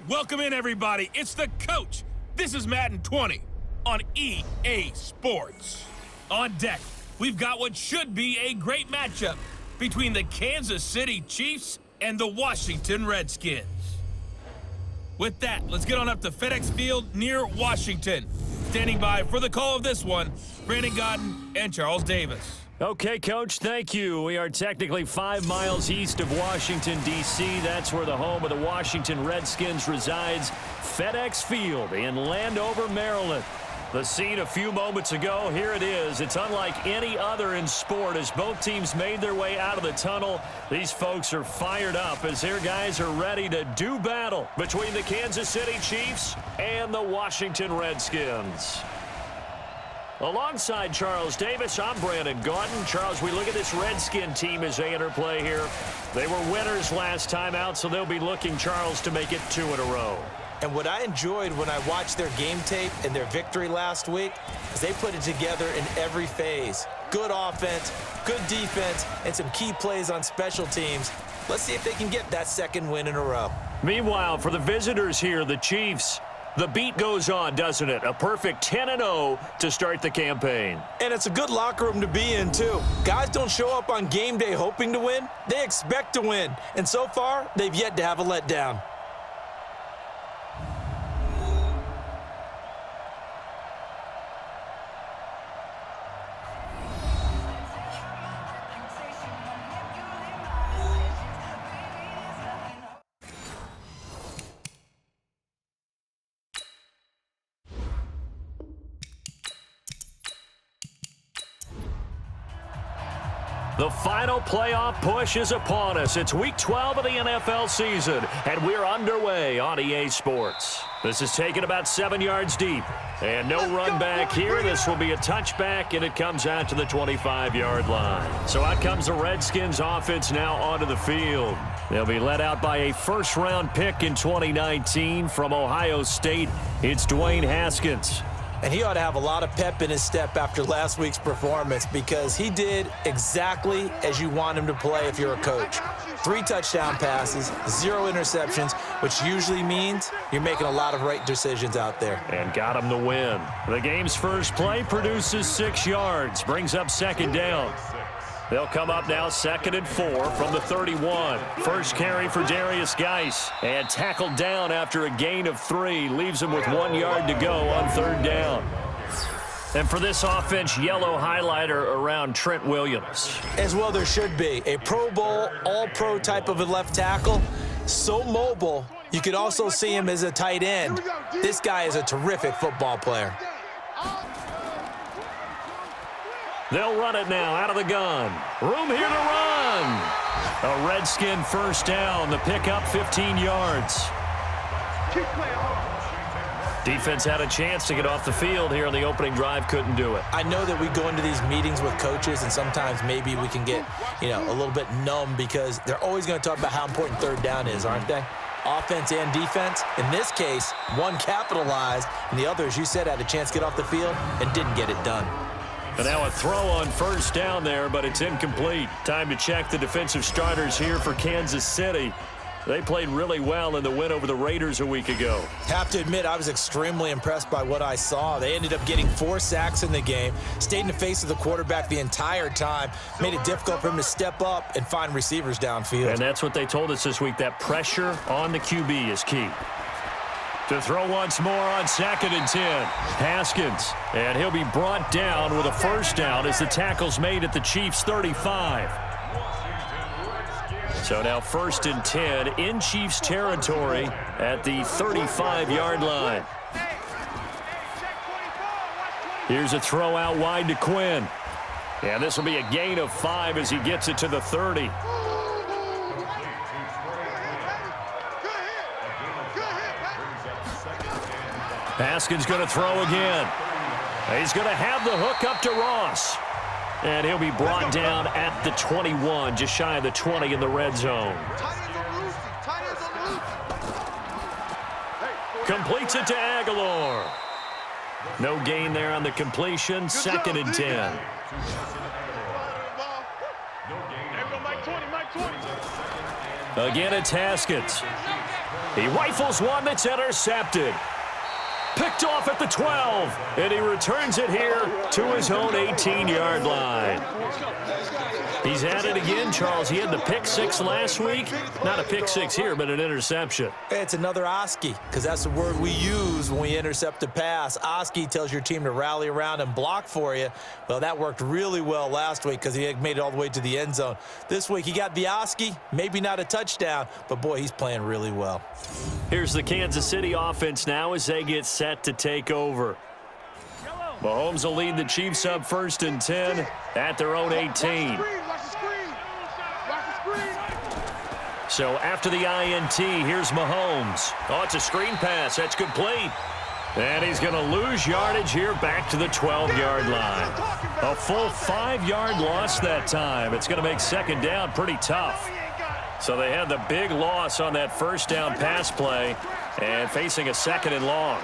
Welcome in, everybody. It's the coach. This is Madden 20 on EA Sports. On deck, we've got what should be a great matchup between the Kansas City Chiefs and the Washington Redskins. With that, let's get on up to FedEx Field near Washington. Standing by for the call of this one, Brandon Godden and Charles Davis. Okay, Coach, thank you. We are technically 5 miles east of Washington, D.C. That's where the home of the Washington Redskins resides, FedEx Field in Landover, Maryland. The scene a few moments ago, here it is. It's unlike any other in sport as both teams made their way out of the tunnel. These folks are fired up as their guys are ready to do battle between the Kansas City Chiefs and the Washington Redskins. Alongside Charles Davis, I'm Brandon Godden. Charles, we look at this Redskin team as they enter play here. They were winners last time out, so they'll be looking, Charles, to make it 2 in a row. And what I enjoyed when I watched their game tape and their victory last week is they put it together in every phase. Good offense, good defense, and some key plays on special teams. Let's see if they can get that 2nd win in a row. Meanwhile, for the visitors here, the Chiefs, the beat goes on, doesn't it? A perfect 10-0 to start the campaign. And it's a good locker room to be in, too. Guys don't show up on game day hoping to win. They expect to win. And so far, they've yet to have a letdown. The final playoff push is upon us. It's Week 12 of the NFL season, and we're underway on EA Sports. This is taken about 7 yards deep, and no run back here. This will be a touchback, and it comes out to the 25-yard line. So out comes the Redskins offense now onto the field. They'll be led out by a first-round pick in 2019 from Ohio State. It's Dwayne Haskins. And he ought to have a lot of pep in his step after last week's performance because he did exactly as you want him to play if you're a coach. 3 touchdown passes, 0 interceptions, which usually means you're making a lot of right decisions out there. And got him the win. The game's first play produces 6 yards, brings up 2nd down. They'll come up now 2nd and 4 from the 31. First carry for Darius Geis. And tackled down after a gain of 3. Leaves him with 1 yard to go on 3rd down. And for this offense, yellow highlighter around Trent Williams. As well there should be. A Pro Bowl, all-pro type of a left tackle. So mobile, you could also see him as a tight end. This guy is a terrific football player. They'll run it now out of the gun. Room here to run. A Redskin first down. The pickup 15 yards. Defense had a chance to get off the field here on the opening drive. Couldn't do it. I know that we go into these meetings with coaches and sometimes maybe we can get, a little bit numb because they're always going to talk about how important 3rd down is, aren't they? Offense and defense. In this case, one capitalized and the other, as you said, had a chance to get off the field and didn't get it done. And now a throw on first down there, but it's incomplete. Time to check the defensive starters here for Kansas City. They played really well in the win over the Raiders a week ago. Have to admit, I was extremely impressed by what I saw. They ended up getting 4 sacks in the game, stayed in the face of the quarterback the entire time, made it difficult for him to step up and find receivers downfield. And that's what they told us this week, that pressure on the QB is key. To throw once more on 2nd and 10. Haskins. And he'll be brought down with a first down as the tackle's made at the Chiefs' 35. So now 1st and 10 in Chiefs territory at the 35-yard line. Here's a throw out wide to Quinn. And this will be a gain of 5 as he gets it to the 30. Haskins going to throw again. He's going to have the hook up to Ross. And he'll be brought down at the 21, just shy of the 20 in the red zone. Completes it to Aguilar. No gain there on the completion. 2nd and 10. Again, it's Haskins. He rifles one that's intercepted. Picked off at the 12, and he returns it here to his own 18-yard line. He's at it again, Charles. He had the pick six last week. Not a pick six here, but an interception. It's another Oski, because that's the word we use when we intercept a pass. Oski tells your team to rally around and block for you. Well, that worked really well last week because he made it all the way to the end zone. This week, he got the Oski, maybe not a touchdown, but, boy, he's playing really well. Here's the Kansas City offense now as they get set to take over. Mahomes will lead the Chiefs up 1st and 10 at their own 18. So after the INT, here's Mahomes. Oh, it's a screen pass. That's complete. And he's going to lose yardage here back to the 12-yard line. A full 5-yard loss that time. It's going to make second down pretty tough. So they had the big loss on that first down pass play and facing a 2nd and long.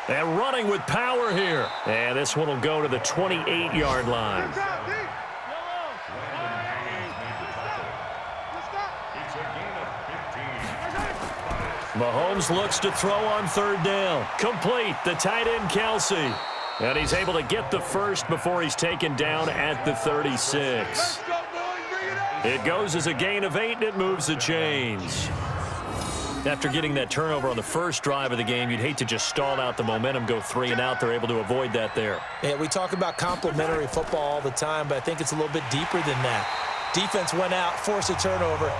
And running with power here. And this one will go to the 28-yard line. Mahomes looks to throw on 3rd down. Complete, the tight end Kelsey. And he's able to get the first before he's taken down at the 36. It goes as a gain of 8, and it moves the chains. After getting that turnover on the first drive of the game, you'd hate to just stall out the momentum, go 3 and out. They're able to avoid that there. Yeah, we talk about complementary football all the time, but I think it's a little bit deeper than that. Defense went out, forced a turnover,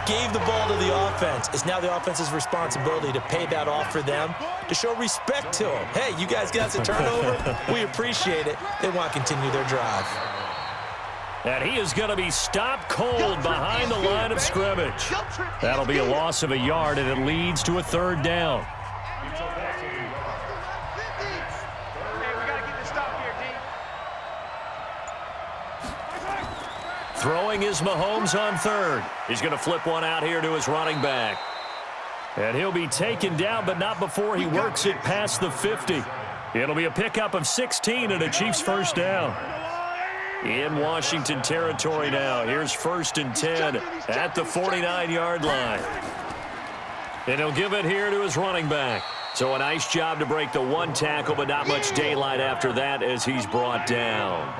gave the ball to the offense. It's now the offense's responsibility to pay that off for them, to show respect to them. Hey, you guys got us a turnover. We appreciate it. They want to continue their drive. And he is going to be stopped cold behind the line of scrimmage. That'll be a loss of a yard, and it leads to a 3rd down. Throwing is Mahomes on 3rd. He's going to flip one out here to his running back. And he'll be taken down, but not before he works it past the 50. It'll be a pickup of 16 and a Chiefs 1st down. In Washington territory now. Here's 1st and 10 at the 49-yard line. And he'll give it here to his running back. So a nice job to break the 1 tackle, but not much daylight after that as he's brought down.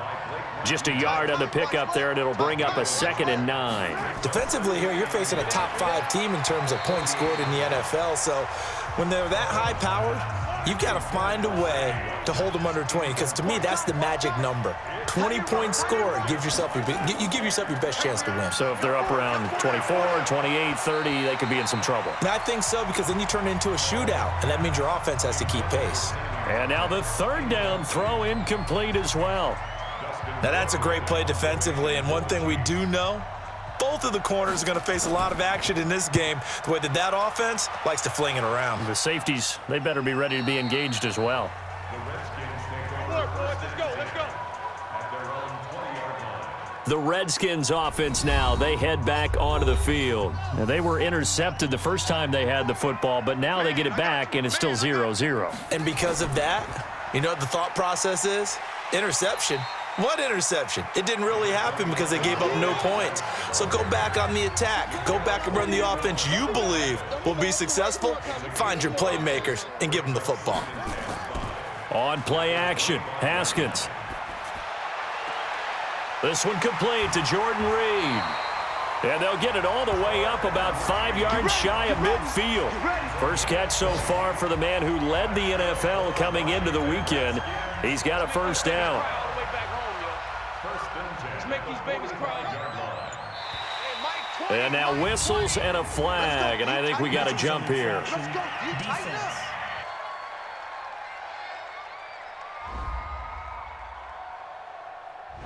Just a yard on the pickup there, and it'll bring up a 2nd and 9. Defensively here, you're facing a top 5 team in terms of points scored in the NFL. So when they're that high-powered, you've got to find a way to hold them under 20, because to me, that's the magic number. 20 points scored, you give yourself your best chance to win. So if they're up around 24, 28, 30, they could be in some trouble. And I think so, because then you turn it into a shootout, and that means your offense has to keep pace. And now the 3rd down throw incomplete as well. Now that's a great play defensively, and one thing we do know, both of the corners are going to face a lot of action in this game, the way that offense likes to fling it around. The safeties, they better be ready to be engaged as well. The Redskins offense now, they head back onto the field. Now, they were intercepted the first time they had the football, but now they get it back, and it's still 0-0. And because of that, you know what the thought process is? Interception. What interception? It didn't really happen because they gave up no points. So go back on the attack. Go back and run the offense you believe will be successful. Find your playmakers and give them the football. On play action, Haskins. This one complete to Jordan Reed. And they'll get it all the way up about 5 yards shy of midfield. First catch so far for the man who led the NFL coming into the weekend. He's got a 1st down. And now whistles and a flag, and I think we got a jump here.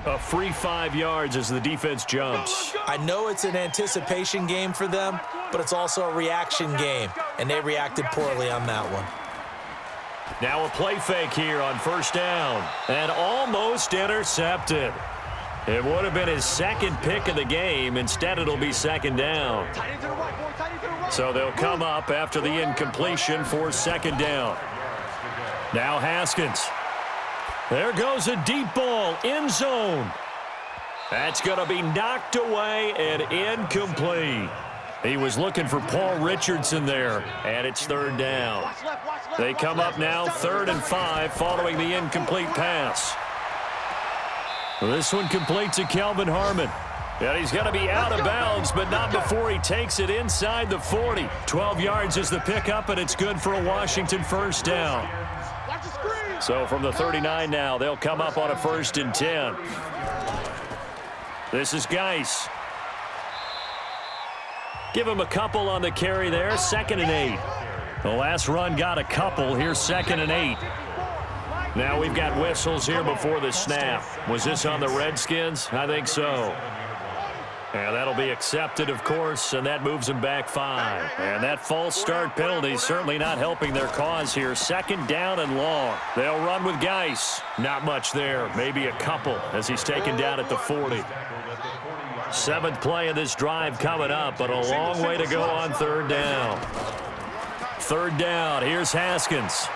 A free 5 yards as the defense jumps. I know it's an anticipation game for them, but it's also a reaction game, and they reacted poorly on that one. Now a play fake here on 1st down, and almost intercepted. It would have been his 2nd pick of the game. Instead, it'll be 2nd down. So they'll come up after the incompletion for 2nd down. Now Haskins. There goes a deep ball, end zone. That's going to be knocked away and incomplete. He was looking for Paul Richardson there, and it's third down. They come up now 3rd and 5 following the incomplete pass. This one completes to Kelvin Harmon. And he's going to be out of bounds, but not before he takes it inside the 40. 12 yards is the pickup, and it's good for a Washington first down. So from the 39 now, they'll come up on a 1st and 10. This is Geis. Give him a couple on the carry there, 2nd and 8. The last run got a couple. Here's 2nd and 8. Now we've got whistles here before the snap. Was this on the Redskins? I think so. And that'll be accepted, of course, and that moves them back 5. And that false start penalty is certainly not helping their cause here. 2nd down and long. They'll run with Geis. Not much there. Maybe a couple as he's taken down at the 40. 7th play of this drive coming up, but a long way to go on 3rd down. 3rd down. Here's Haskins.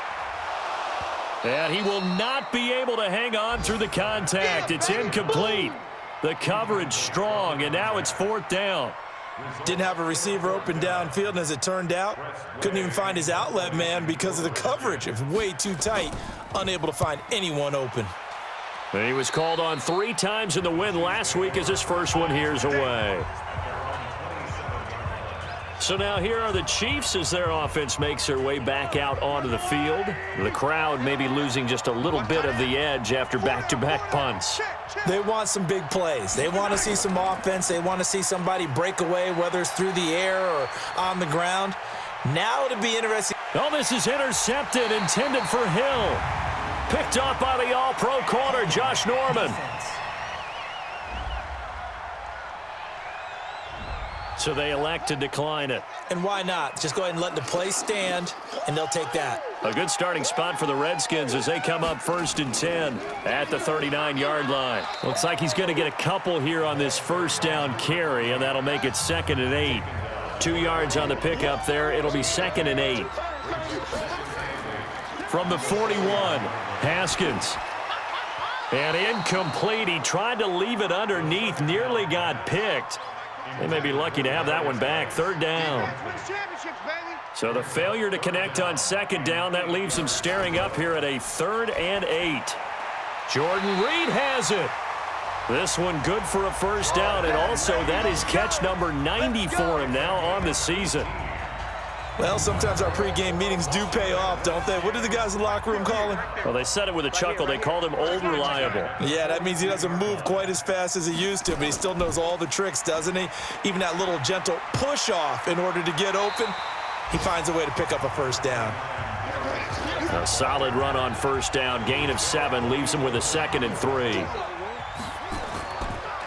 And he will not be able to hang on through the contact. It's incomplete. The coverage strong, and now it's 4th down. Didn't have a receiver open downfield, and as it turned out, couldn't even find his outlet man because of the coverage. It was way too tight, unable to find anyone open. And he was called on 3 times in the win last week as his first one here's away. So now here are the Chiefs as their offense makes their way back out onto the field. The crowd may be losing just a little bit of the edge after back-to-back punts. They want some big plays. They want to see some offense. They want to see somebody break away, whether it's through the air or on the ground. Now it'll be interesting. Oh, this is intercepted, intended for Hill. Picked off by the all-pro corner, Josh Norman. So they elect to decline it. And why not? Just go ahead and let the play stand, and they'll take that. A good starting spot for the Redskins as they come up 1st and 10 at the 39-yard line. Looks like he's going to get a couple here on this 1st down carry, and that'll make it 2nd and 8. 2 yards on the pickup there. It'll be 2nd and 8. From the 41, Haskins. And incomplete. He tried to leave it underneath, nearly got picked. They may be lucky to have that one back. 3rd down. So the failure to connect on 2nd down, that leaves them staring up here at a 3rd and 8. Jordan Reed has it. This one good for a 1st down, and also that is catch number 90 for him now on the season. Well, sometimes our pregame meetings do pay off, don't they? What do the guys in the locker room call him? Well, they said it with a chuckle. They called him Old Reliable. Yeah, that means he doesn't move quite as fast as he used to, but he still knows all the tricks, doesn't he? Even that little gentle push-off in order to get open, he finds a way to pick up a 1st down. A solid run on 1st down. Gain of 7 leaves him with a 2nd and 3.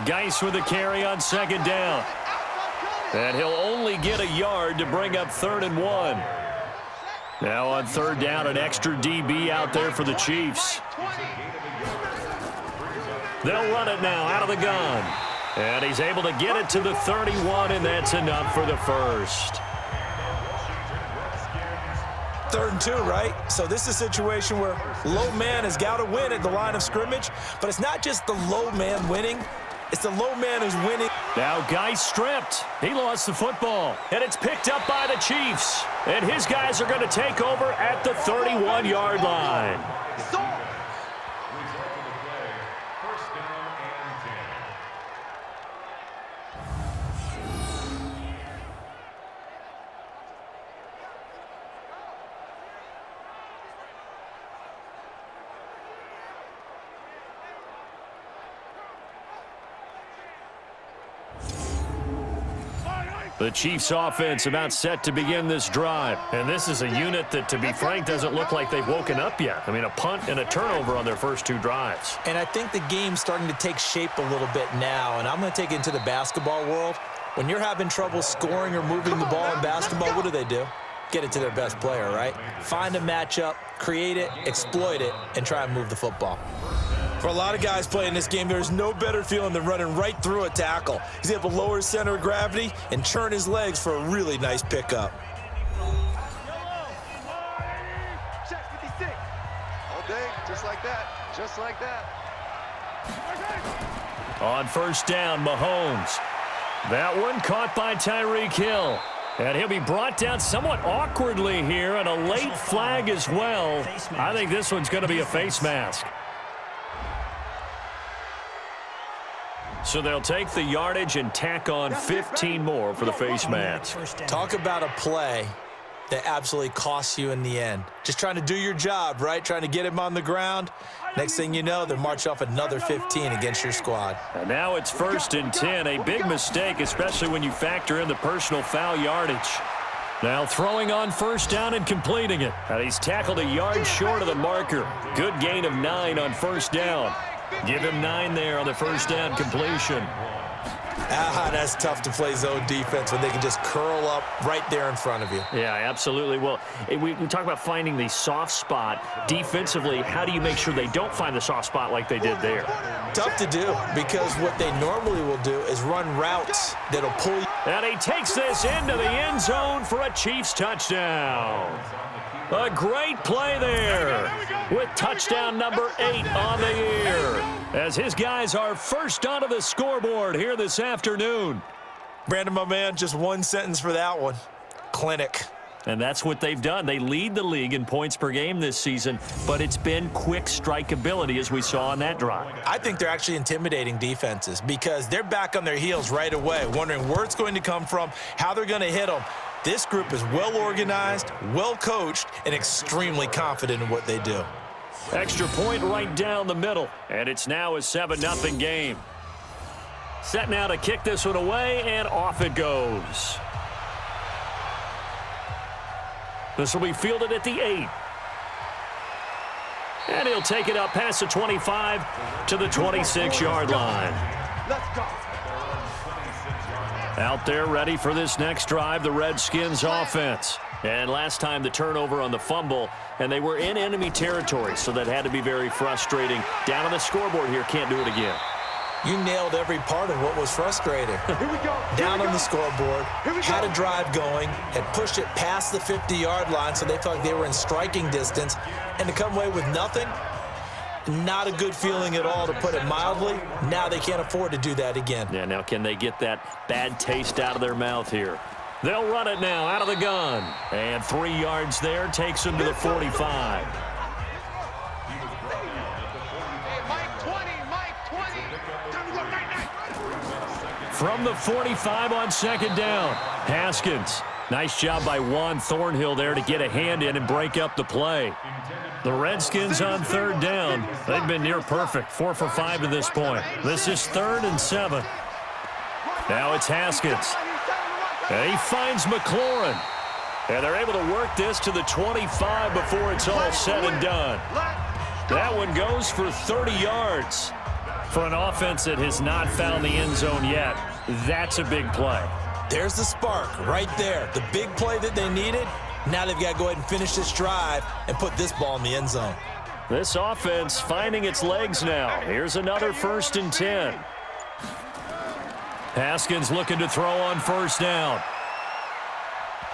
Geis with a carry on 2nd down. And he'll only get a yard to bring up 3rd and 1. Now on 3rd down, an extra DB out there for the Chiefs. They'll run it now out of the gun. And he's able to get it to the 31, and that's enough for the 1st. 3rd and 2, right? So this is a situation where low man has got to win at the line of scrimmage, but it's not just the low man winning. It's the low man who's winning. Now Geis stripped. He lost the football, and it's picked up by the Chiefs. And his guys are going to take over at the 31-yard line. The Chiefs offense about set to begin this drive. And this is a unit that, to be frank, doesn't look like they've woken up yet. I mean, a punt and a turnover on their first 2 drives. And I think the game's starting to take shape a little bit now. And I'm going to take it into the basketball world. When you're having trouble scoring or moving the ball in basketball, what do? Get it to their best player, right? Find a matchup, create it, exploit it, and try and move the football. For a lot of guys playing this game, there's no better feeling than running right through a tackle. He's able to lower his center of gravity and churn his legs for a really nice pickup. All day, just like that, just like that. On 1st down, Mahomes. That one caught by Tyreek Hill. And he'll be brought down somewhat awkwardly here, and a late flag as well. I think this one's going to be a face mask. So they'll take the yardage and tack on 15 more for the face mask. Talk about a play that absolutely costs you in the end. Just trying to do your job, right? Trying to get him on the ground. Next thing you know, they're marching off another 15 against your squad. And now it's 1st and 10. A big mistake, especially when you factor in the personal foul yardage. Now throwing on 1st down and completing it. And he's tackled a yard short of the marker. Good gain of 9 on 1st down. Give him 9 there on the 1st down completion. That's tough to play zone defense when they can just curl up right there in front of you. Yeah, absolutely. Well, we talk about finding the soft spot. Defensively, how do you make sure they don't find the soft spot like they did there? Tough to do, because what they normally will do is run routes that'll pull you. And he takes this into the end zone for a Chiefs touchdown. A great play there with touchdown number 8 on the year, as his guys are first onto the scoreboard here this afternoon. Brandon, my man, just one sentence for that one. Clinic. And that's what they've done. They lead the league in points per game this season, but it's been quick strike ability as we saw on that drive. I think they're actually intimidating defenses because they're back on their heels right away, wondering where it's going to come from, how they're going to hit them. This group is well organized, well coached, and extremely confident in what they do. Extra point right down the middle, and it's now a 7-0 game. Set now to kick this one away, and off it goes. This will be fielded at the 8. And he'll take it up past the 25 to the 26-yard line. Let's go. Out there ready for this next drive, the Redskins offense. And last time the turnover on the fumble, and they were in enemy territory, so that had to be very frustrating. Down on the scoreboard here, can't do it again. You nailed every part of what was frustrating. Here we go. Down on the scoreboard, had a drive going, had pushed it past the 50-yard line, so they felt like they were in striking distance, and to come away with nothing, not a good feeling at all, to put it mildly. Now they can't afford to do that again. Yeah, now can they get that bad taste out of their mouth here? They'll run it now out of the gun. And 3 yards there takes them to the 45. From the 45 on 2nd down, Haskins. Nice job by Juan Thornhill there to get a hand in and break up the play. The Redskins on 3rd down. They've been near perfect, 4 for 5 to this point. This is 3rd and 7. Now it's Haskins. And he finds McLaurin. And they're able to work this to the 25 before it's all said and done. That one goes for 30 yards. For an offense that has not found the end zone yet, that's a big play. There's the spark right there. The big play that they needed. Now they've got to go ahead and finish this drive and put this ball in the end zone. This offense finding its legs now. Here's another 1st and 10. Haskins looking to throw on 1st down.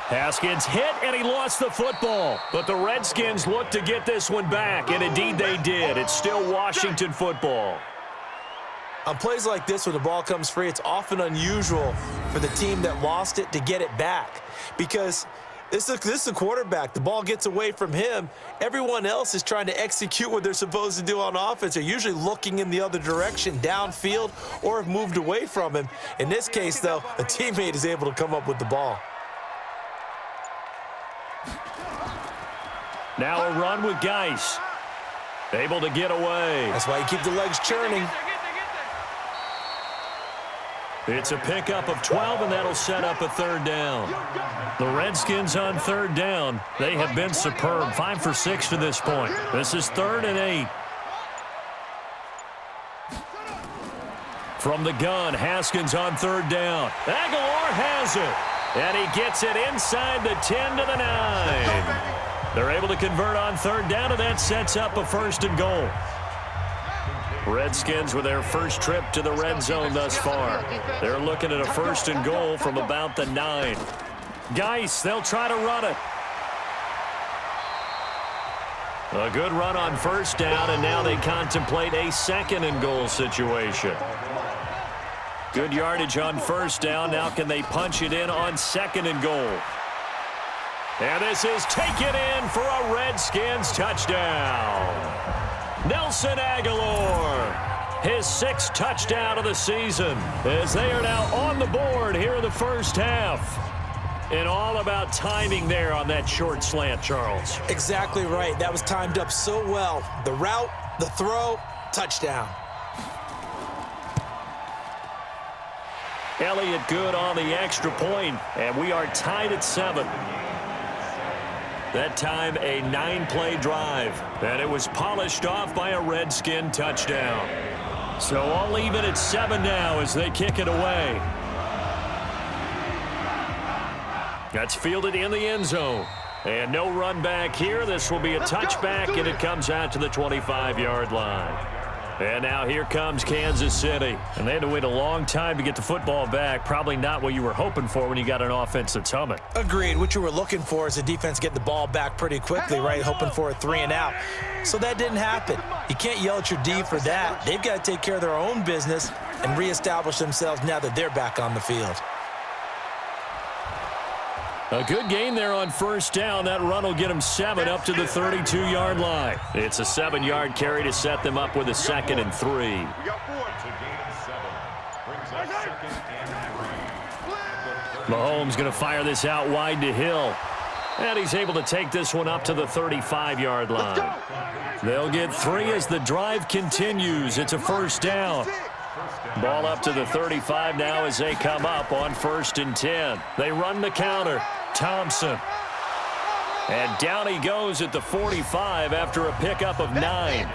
Haskins hit, and he lost the football. But the Redskins look to get this one back, and indeed they did. It's still Washington football. On plays like this where the ball comes free, it's often unusual for the team that lost it to get it back, because this is a quarterback. The ball gets away from him. Everyone else is trying to execute what they're supposed to do on offense. They're usually looking in the other direction, downfield, or have moved away from him. In this case, though, a teammate is able to come up with the ball. Now a run with Geis. Able to get away. That's why you keep the legs churning. It's a pickup of 12, and that'll set up a 3rd down. The Redskins on 3rd down. They have been superb, 5 for 6 to this point. This is 3rd and 8. From the gun, Haskins on 3rd down. Aguilar has it, and he gets it inside the 10 to the 9. They're able to convert on 3rd down, and that sets up a 1st and goal. Redskins with their first trip to the red zone thus far. They're looking at a 1st and goal from about the 9. Geis, they'll try to run it. A good run on 1st down, and now they contemplate a 2nd and goal situation. Good yardage on first down. Now can they punch it in on 2nd and goal? And this is taken in for a Redskins touchdown. Nelson Aguilar, his 6th touchdown of the season, as they are now on the board here in the first half. And all about timing there on that short slant, Charles. Exactly right. That was timed up so well. The route, the throw, touchdown. Elliott good on the extra point, and we are tied at 7. That time a 9-play drive, and it was polished off by a Redskin touchdown. So all even at 7 now as they kick it away. That's fielded in the end zone. And no run back here. This will be a touchback, and it comes out to the 25-yard line. And now here comes Kansas City. And they had to wait a long time to get the football back. Probably not what you were hoping for when you got an offense that's humming. Agreed. What you were looking for is the defense get the ball back pretty quickly, right? Hoping for a 3-and-out. So that didn't happen. You can't yell at your D for that. They've got to take care of their own business and reestablish themselves now that they're back on the field. A good gain there on first down. That run will get them 7 up to the 32-yard line. It's a 7-yard carry to set them up with a 2nd and 3. Mahomes going to fire this out wide to Hill. And he's able to take this one up to the 35-yard line. They'll get 3 as the drive continues. It's a first down. Ball up to the 35 now as they come up on 1st and 10. They run the counter. Thompson. And down he goes at the 45 after a pickup of 9.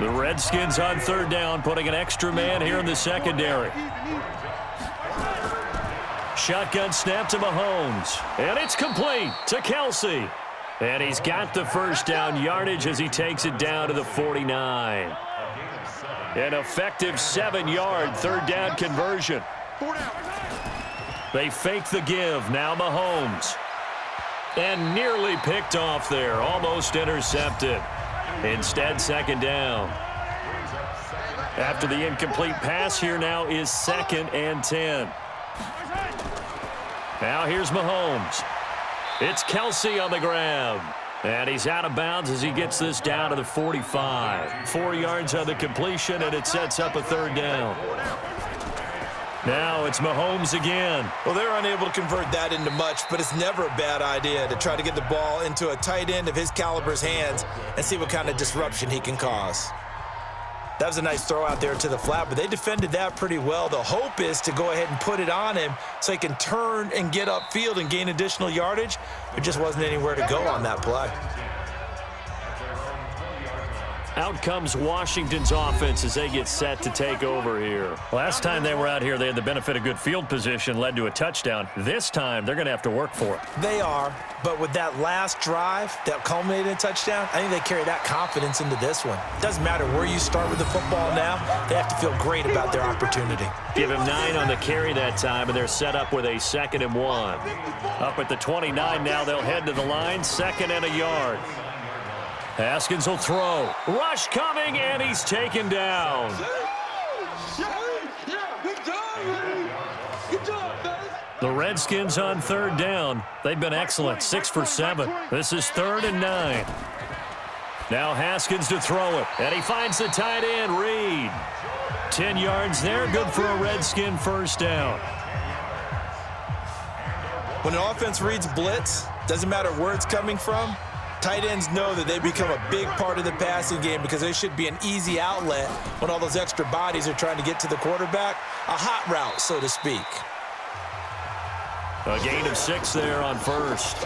The Redskins on 3rd down, putting an extra man here in the secondary. Shotgun snap to Mahomes. And it's complete to Kelsey. And he's got the first down yardage as he takes it down to the 49. An effective 7-yard 3rd down conversion. They fake the give. Now Mahomes. And nearly picked off there. Almost intercepted. Instead, 2nd down. After the incomplete pass, here now is 2nd and 10. Now here's Mahomes. It's Kelsey on the grab. And he's out of bounds as he gets this down to the 45. 4 yards on the completion, and it sets up a 3rd down. Now it's Mahomes again. Well, they're unable to convert that into much, but it's never a bad idea to try to get the ball into a tight end of his caliber's hands and see what kind of disruption he can cause. That was a nice throw out there to the flat, but they defended that pretty well. The hope is to go ahead and put it on him so he can turn and get upfield and gain additional yardage. There just wasn't anywhere to go on that play. Out comes Washington's offense as they get set to take over here. Last time they were out here, they had the benefit of good field position, led to a touchdown. This time, they're going to have to work for it. They are, but with that last drive that culminated in a touchdown, I think they carry that confidence into this one. Doesn't matter where you start with the football now, they have to feel great about their opportunity. Give him 9 on the carry that time, and they're set up with a 2nd and 1. Up at the 29 now, they'll head to the line, 2nd and a yard. Haskins will throw. Rush coming, and he's taken down. The Redskins on 3rd down. They've been excellent, 6 for 7. This is 3rd and 9. Now Haskins to throw it, and he finds the tight end, Reed. 10 yards there, good for a Redskin first down. When an offense reads blitz, doesn't matter where it's coming from, tight ends know that they become a big part of the passing game because they should be an easy outlet when all those extra bodies are trying to get to the quarterback. A hot route, so to speak. A gain of 6 there on first.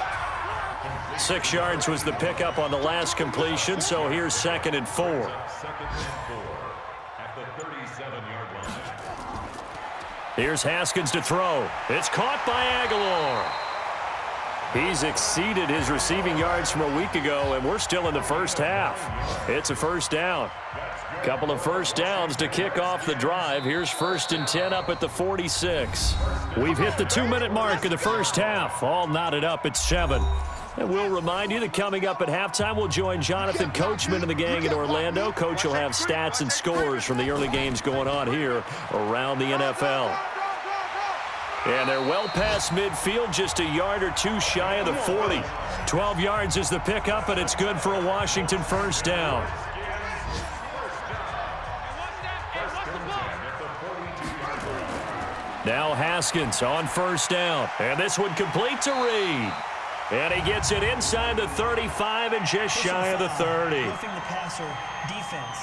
6 yards was the pickup on the last completion, so here's 2nd and 4. Here's Haskins to throw. It's caught by Aguilar. He's exceeded his receiving yards from a week ago, and we're still in the first half. It's a first down. Couple of first downs to kick off the drive. Here's 1st and 10 up at the 46. We've hit the 2-minute mark of the first half. All knotted up at 7. And we'll remind you that coming up at halftime, we'll join Jonathan Coachman and the gang in Orlando. Coach will have stats and scores from the early games going on here around the NFL. And they're well past midfield, just a yard or two shy of the 40. 12 yards is the pickup, and it's good for a Washington first down. Now Haskins on first down. And this one complete to Reed. And he gets it inside the 35 and just shy of the 30. Roughing the passer defense.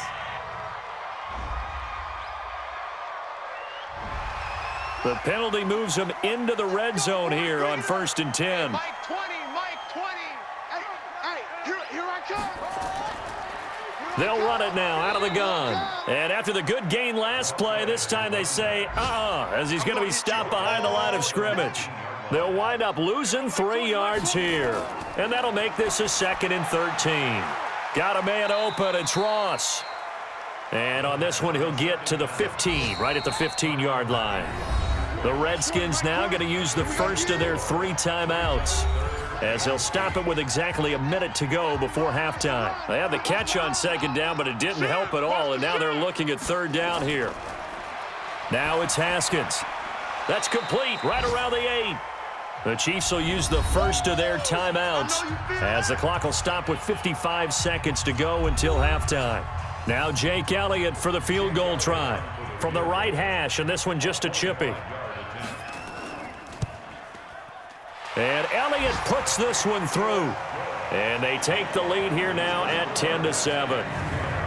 The penalty moves him into the red zone here on 1st and 10. Mike 20, Mike 20. Hey, here I come. They'll run it now out of the gun. And after the good gain last play, this time they say, as he's going to be stopped behind the line of scrimmage. They'll wind up losing 3 yards here. And that'll make this a 2nd and 13. Got a man open. It's Ross. And on this one, he'll get to the 15, right at the 15-yard line. The Redskins now going to use the first of their 3 timeouts, as they'll stop it with exactly a minute to go before halftime. They had the catch on 2nd down, but it didn't help at all, and now they're looking at 3rd down here. Now it's Haskins. That's complete right around the 8. The Chiefs will use the first of their timeouts, as the clock will stop with 55 seconds to go until halftime. Now Jake Elliott for the field goal try from the right hash, and this one just a chippy. And Elliott puts this one through. And they take the lead here now at 10-7.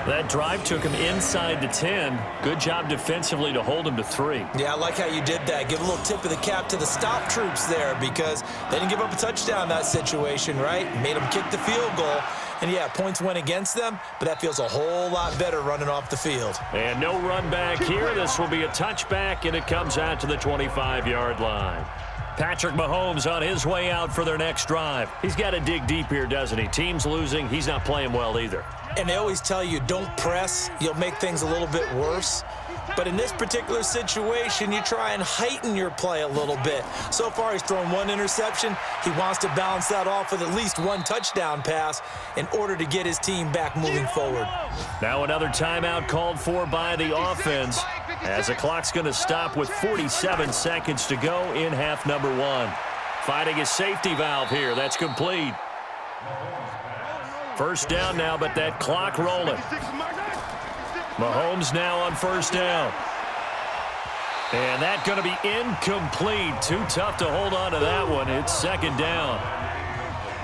That drive took him inside the 10. Good job defensively to hold him to 3. Yeah, I like how you did that. Give a little tip of the cap to the stop troops there, because they didn't give up a touchdown in that situation, right? Made them kick the field goal. And, yeah, points went against them, but that feels a whole lot better running off the field. And no run back here. This will be a touchback, and it comes out to the 25-yard line. Patrick Mahomes on his way out for their next drive. He's got to dig deep here, doesn't he? Team's losing. He's not playing well either. And they always tell you, don't press. You'll make things a little bit worse. But in this particular situation, you try and heighten your play a little bit. So far, he's thrown 1 interception. He wants to balance that off with at least 1 touchdown pass in order to get his team back moving forward. Now another timeout called for by the offense, as the clock's going to stop with 47 seconds to go in half number 1. Finding a safety valve here. That's complete. First down now, but that clock rolling. Mahomes now on first down. And that's going to be incomplete. Too tough to hold on to that one. It's 2nd down.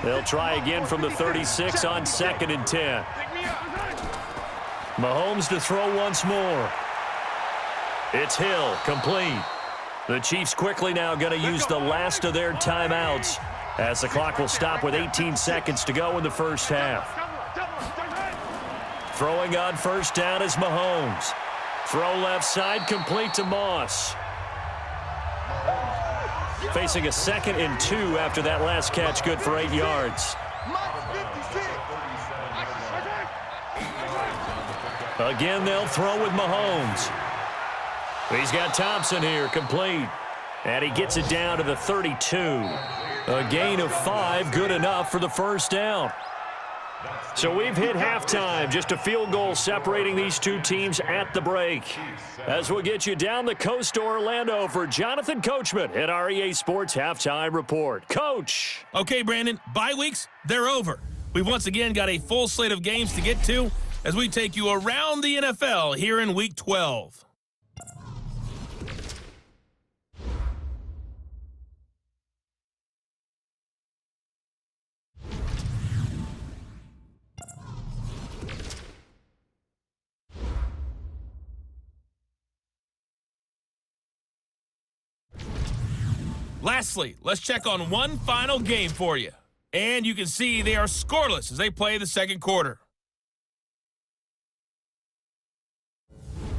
They'll try again from the 36 on 2nd and 10. Mahomes to throw once more. It's Hill, complete. The Chiefs quickly now going to use the last of their timeouts, as the clock will stop with 18 seconds to go in the first half. Throwing on first down is Mahomes. Throw left side, complete to Moss. Facing a 2nd and 2 after that last catch, good for 8 yards. Again, they'll throw with Mahomes. He's got Thompson here, complete. And he gets it down to the 32. A gain of 5, good enough for the first down. So we've hit halftime, just a field goal separating these two teams at the break. As we'll get you down the coast to Orlando for Jonathan Coachman at our EA Sports Halftime Report. Coach! Okay, Brandon, bye weeks, they're over. We've once again got a full slate of games to get to as we take you around the NFL here in Week 12. Lastly, let's check on one final game for you. And you can see they are scoreless as they play the second quarter.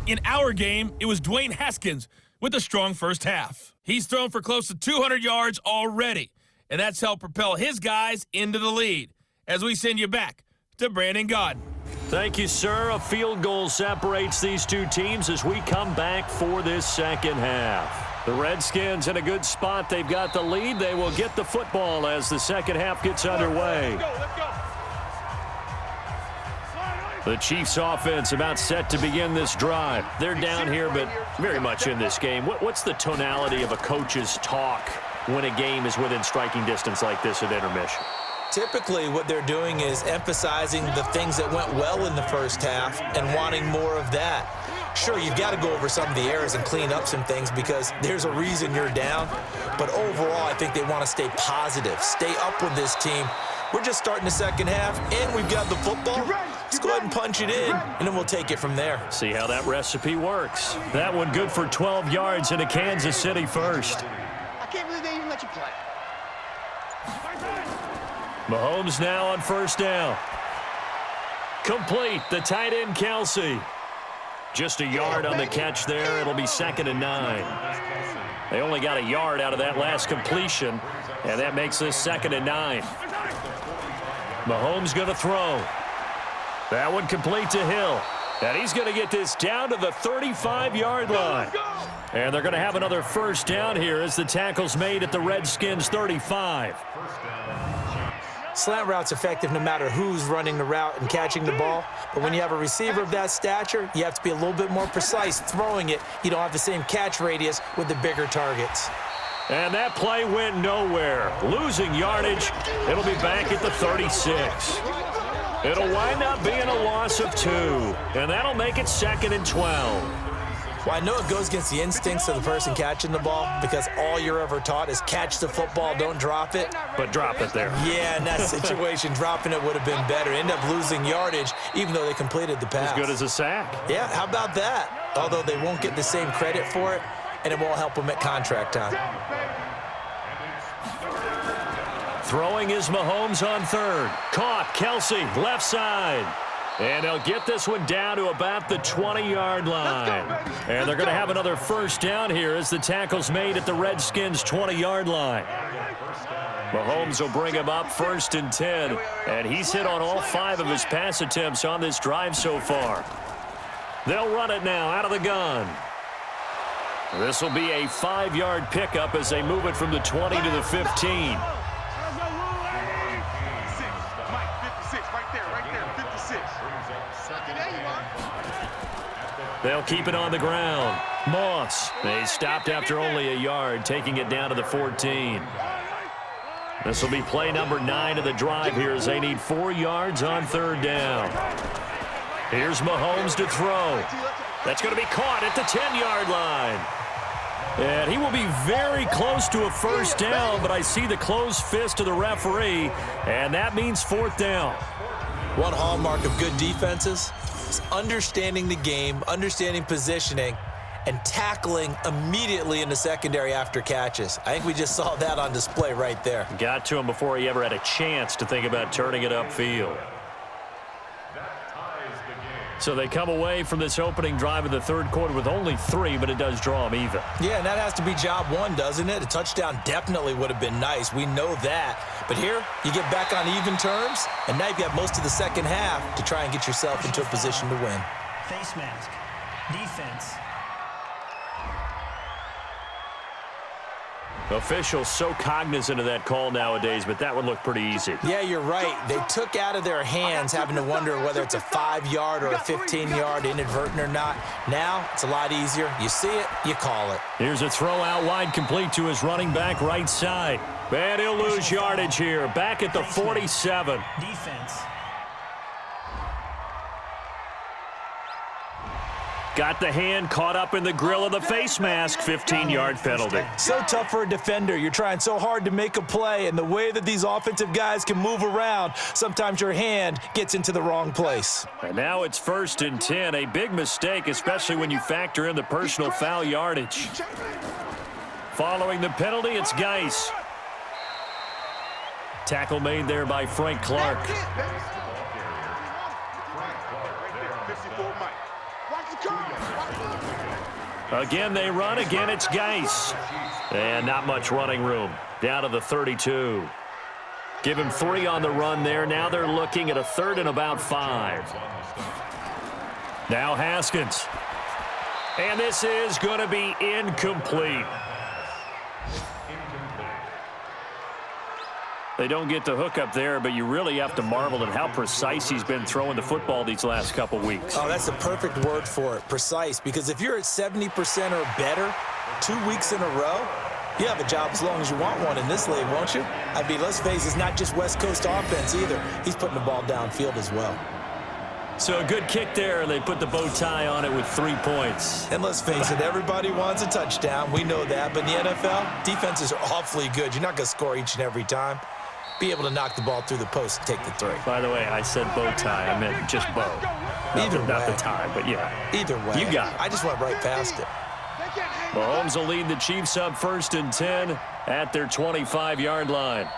In our game, it was Dwayne Haskins with a strong first half. He's thrown for close to 200 yards already, and that's helped propel his guys into the lead. As we send you back to Brandon Gaudin. Thank you, sir. A field goal separates these two teams as we come back for this second half. The Redskins in a good spot. They've got the lead. They will get the football as the second half gets underway. The Chiefs offense about set to begin this drive. They're down here, but very much in this game. What's the tonality of a coach's talk when a game is within striking distance like this at intermission? Typically, what they're doing is emphasizing the things that went well in the first half and wanting more of that. Sure, you've got to go over some of the errors and clean up some things because there's a reason you're down. But overall, I think they want to stay positive, stay up with this team. We're just starting the second half, and we've got the football. Let's go ahead and punch it in, and then we'll take it from there. See how that recipe works. That one good for 12 yards into Kansas City first. I can't believe they even let you play. Mahomes now on first down. Complete, the tight end Kelsey. Just a yard on the catch there. It'll be 2nd and 9. They only got a yard out of that last completion, and that makes this 2nd and 9. Mahomes going to throw. That one complete to Hill. And he's going to get this down to the 35-yard line. And they're going to have another first down here as the tackle's made at the Redskins 35. Slant route's effective no matter who's running the route and catching the ball. But when you have a receiver of that stature, you have to be a little bit more precise throwing it. You don't have the same catch radius with the bigger targets. And that play went nowhere. Losing yardage. It'll be back at the 36. It'll wind up being a loss of 2. And that'll make it 2nd and 12. Well, I know it goes against the instincts of the person catching the ball because all you're ever taught is catch the football, don't drop it. But drop it there. Yeah, in that situation, dropping it would have been better. End up losing yardage even though they completed the pass. As good as a sack. Yeah, how about that? Although they won't get the same credit for it, and it won't help them at contract time. Throwing is Mahomes on third. Caught, Kelsey, left side. And they'll get this one down to about the 20-yard line. And they're going to have another first down here as the tackle's made at the Redskins' 20-yard line. Mahomes will bring him up 1st and 10. And he's hit on all 5 of his pass attempts on this drive so far. They'll run it now out of the gun. This will be a 5-yard pickup as they move it from the 20 to the 15. They'll keep it on the ground. Moss. They stopped after only a yard, taking it down to the 14. This will be play number 9 of the drive here as they need 4 yards on 3rd down. Here's Mahomes to throw. That's going to be caught at the 10-yard line. And he will be very close to a first down, but I see the closed fist of the referee, and that means 4th down. One hallmark of good defenses is understanding the game, understanding positioning, and tackling immediately in the secondary after catches. I think we just saw that on display right there. Got to him before he ever had a chance to think about turning it upfield. So they come away from this opening drive of the 3rd quarter with only 3, but it does draw them even. Yeah, and that has to be job 1, doesn't it? A touchdown definitely would have been nice. We know that. But here, you get back on even terms, and now you've got most of the second half to try and get yourself into a position to win. Face mask. Defense. Officials so cognizant of that call nowadays, but that would look pretty easy. Yeah, you're right. They took out of their hands having to wonder whether it's a 5-yard or a 15-yard inadvertent or not. Now, it's a lot easier. You see it, you call it. Here's a throw out wide complete to his running back right side. And he'll lose yardage here. Back at the 47. Defense. Got the hand caught up in the grill of the face mask. 15-yard penalty. So tough for a defender. You're trying so hard to make a play, and the way that these offensive guys can move around, sometimes your hand gets into the wrong place. And now it's 1st and 10. A big mistake, especially when you factor in the personal foul yardage. Following the penalty, it's Geis. Tackle made there by Frank Clark. Again, they run. Again, it's Geis. And not much running room. Down to the 32. Give him 3 on the run there. Now they're looking at a 3rd and about 5. Now Haskins. And this is going to be incomplete. They don't get the hook up there, but you really have to marvel at how precise he's been throwing the football these last couple weeks. Oh, that's the perfect word for it, precise. Because if you're at 70% or better 2 weeks in a row, you have a job as long as you want one in this league, won't you? I mean, let's face it, it's not just West Coast offense either. He's putting the ball downfield as well. So a good kick there, and they put the bow tie on it with 3 points. And let's face it, everybody wants a touchdown. We know that. But in the NFL, defenses are awfully good. You're not going to score each and every time. Be able to knock the ball through the post and take the 3. By the way, I said bow tie. I meant just bow. Not the tie, but yeah. Either way. You got it. I just went right past it. Mahomes will lead the Chiefs up 1st and 10 at their 25-yard line.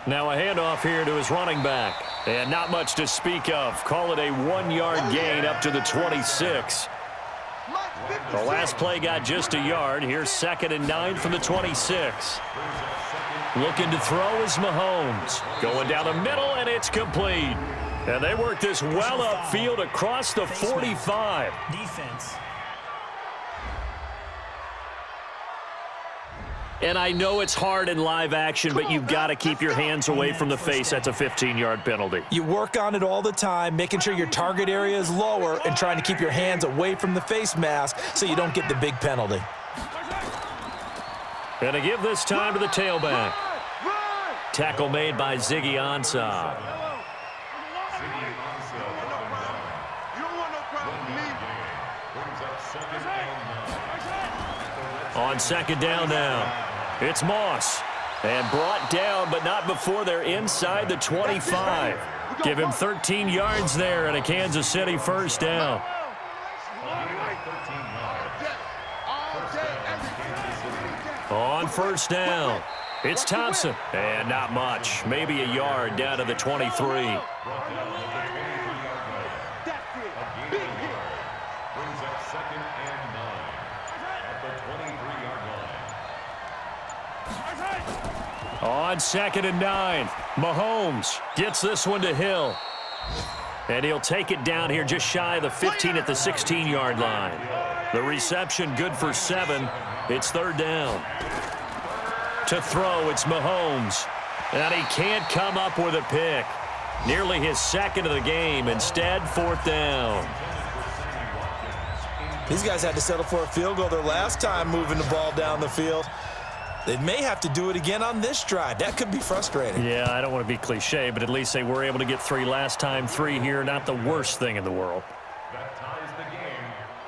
Now a handoff here to his running back. And not much to speak of. Call it a 1-yard gain up to the 26. The last play got just a yard. Here's 2nd and 9 from the 26. Looking to throw is Mahomes. Going down the middle, and it's complete. And they work this well upfield across the 45. Defense. And I know it's hard in live action, but you've got to keep your hands away from the face. That's a 15-yard penalty. You work on it all the time, making sure your target area is lower and trying to keep your hands away from the face mask so you don't get the big penalty. And to give this time to the tailback. Tackle made by Ziggy Ansah. On 2nd down now. It's Moss. And brought down, but not before they're inside the 25. Give him 13 yards there and a Kansas City 1st down. On 1st down, it's Thompson. And not much. Maybe a yard down to the 23. On 2nd and 9, Mahomes gets this one to Hill. And he'll take it down here just shy of the 15 at the 16-yard line. The reception good for 7. It's 3rd down. To throw, it's Mahomes. And he can't come up with a pick. Nearly his 2nd of the game. Instead, 4th down. These guys had to settle for a field goal their last time moving the ball down the field. They may have to do it again on this drive. That could be frustrating. Yeah, I don't want to be cliche, but at least they were able to get 3 last time. 3 here, not the worst thing in the world.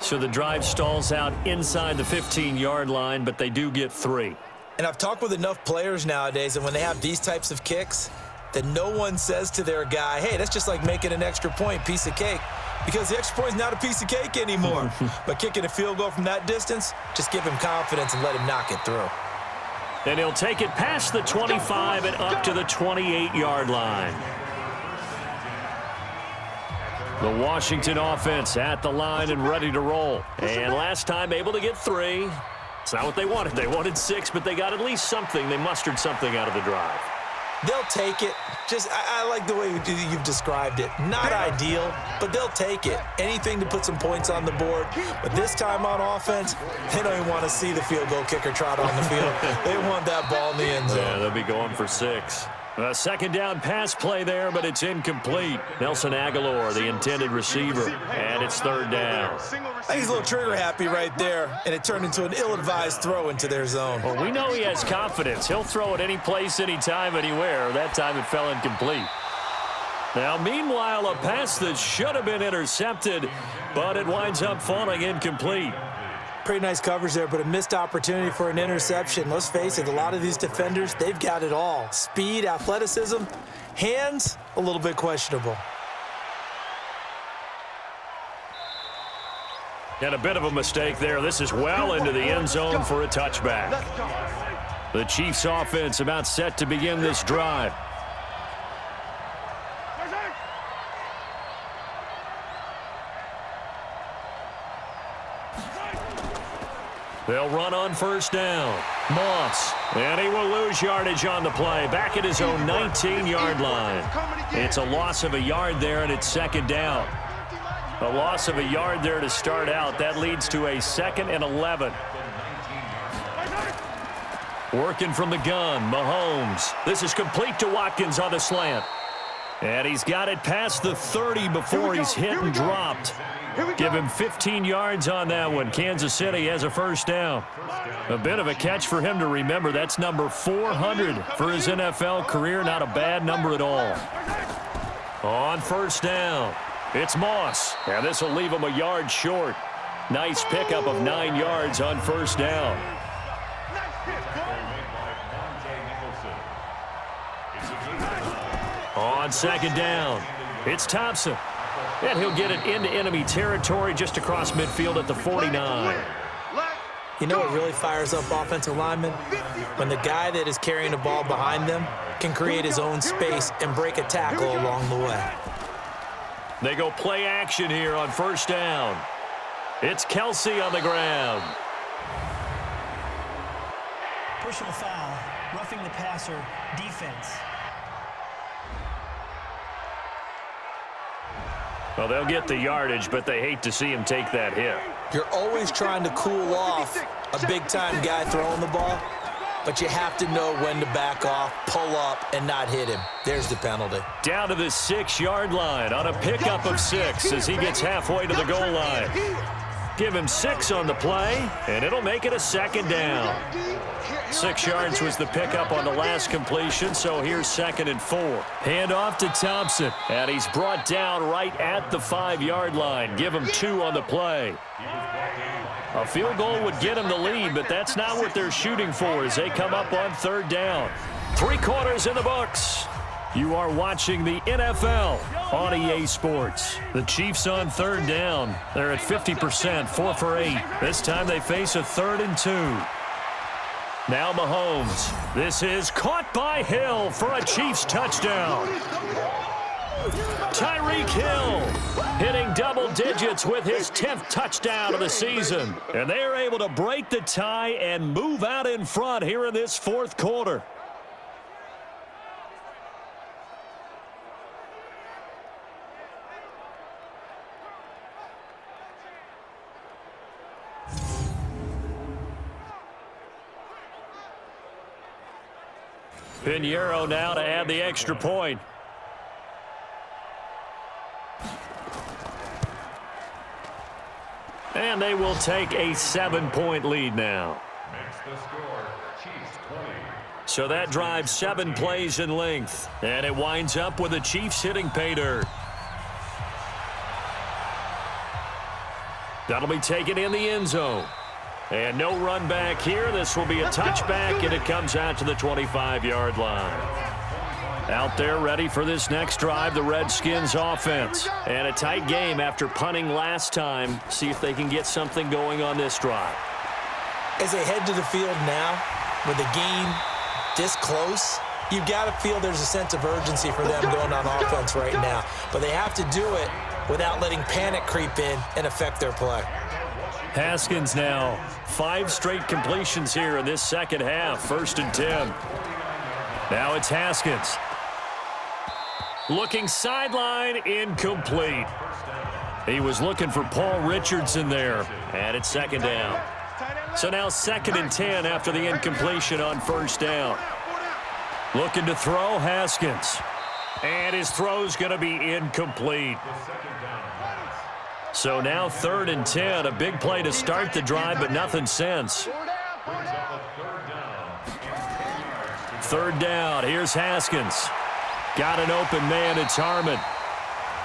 So the drive stalls out inside the 15-yard line, but they do get 3. And I've talked with enough players nowadays, and when they have these types of kicks, that no one says to their guy, hey, that's just like making an extra point, piece of cake. Because the extra point is not a piece of cake anymore. But kicking a field goal from that distance, just give him confidence and let him knock it through. And he'll take it past the 25 and up to the 28-yard line. The Washington offense at the line and ready to roll. And last time able to get 3. It's not what they wanted. They wanted 6, but they got at least something. They mustered something out of the drive. They'll take it. I like the way you've described it. Not ideal, but they'll take it. Anything to put some points on the board. But this time on offense, they don't even want to see the field goal kicker trot on the field. They want that ball in the end zone. Yeah, they'll be going for 6. A 2nd down pass play there, but it's incomplete. Nelson Aguilar, the intended receiver, and it's 3rd down. I think he's a little trigger happy right there, and it turned into an ill-advised throw into their zone. Well, we know he has confidence. He'll throw it any place, anytime, anywhere. That time it fell incomplete. Now, meanwhile, a pass that should have been intercepted, but it winds up falling incomplete. Pretty nice coverage there, but a missed opportunity for an interception. Let's face it, a lot of these defenders, they've got it all. Speed, athleticism, hands, a little bit questionable. And a bit of a mistake there. This is well into the end zone for a touchback. The Chiefs offense about set to begin this drive. They'll run on first down. Moss, and he will lose yardage on the play. Back at his own 19-yard line. It's a loss of a yard there, and it's second down. A loss of a yard there to start out. That leads to a 2nd and 11. Working from the gun, Mahomes. This is complete to Watkins on the slant. And he's got it past the 30 before he's hit and dropped. Give him 15 yards on that one. Kansas City has a first down. A bit of a catch for him to remember. That's number 400 for his NFL career. Not a bad number at all. On first down, it's Moss. And this will leave him a yard short. Nice pickup of 9 yards on first down. On second down, it's Thompson. And he'll get it into enemy territory just across midfield at the 49. You know what really fires up offensive linemen? When the guy that is carrying the ball behind them can create his own space and break a tackle along the way. They go play action here on first down. It's Kelsey on the ground. Personal foul, roughing the passer, defense. Well, they'll get the yardage, but they hate to see him take that hit. You're always trying to cool off a big-time guy throwing the ball, but you have to know when to back off, pull up, and not hit him. There's the penalty. Down to the 6-yard line on a pickup of 6 as he gets halfway to the goal line. Give him 6 on the play, and it'll make it a second down. 6 yards was the pickup on the last completion, so here's 2nd and 4. Hand off to Thompson, and he's brought down right at the 5-yard line. Give him 2 on the play. A field goal would get him the lead, but that's not what they're shooting for as they come up on 3rd down. 3 quarters in the books. You are watching the NFL on EA Sports. The Chiefs on 3rd down. They're at 50%, 4 for 8. This time they face a 3rd and 2. Now Mahomes. This is caught by Hill for a Chiefs touchdown. Tyreek Hill hitting double digits with his 10th touchdown of the season. And they are able to break the tie and move out in front here in this 4th quarter. Pinheiro now to add the extra point. And they will take a 7-point lead now. So that drives 7 plays in length. And it winds up with the Chiefs hitting pay dirt. That'll be taken in the end zone. And no run back here. This will be a touchback, and it comes out to the 25-yard line. Out there ready for this next drive, the Redskins offense. And a tight game after punting last time. See if they can get something going on this drive. As they head to the field now, with the game this close, you've got to feel there's a sense of urgency for them going on offense right now. But they have to do it without letting panic creep in and affect their play. Haskins now. 5 straight completions here in this second half. 1st and 10. Now it's Haskins. Looking sideline, incomplete. He was looking for Paul Richardson there. And it's 2nd down. So now 2nd and 10 after the incompletion on 1st down. Looking to throw, Haskins. And his throw's going to be incomplete. So now 3rd and 10, a big play to start the drive, but nothing since. 3rd down, here's Haskins. Got an open man, it's Harmon.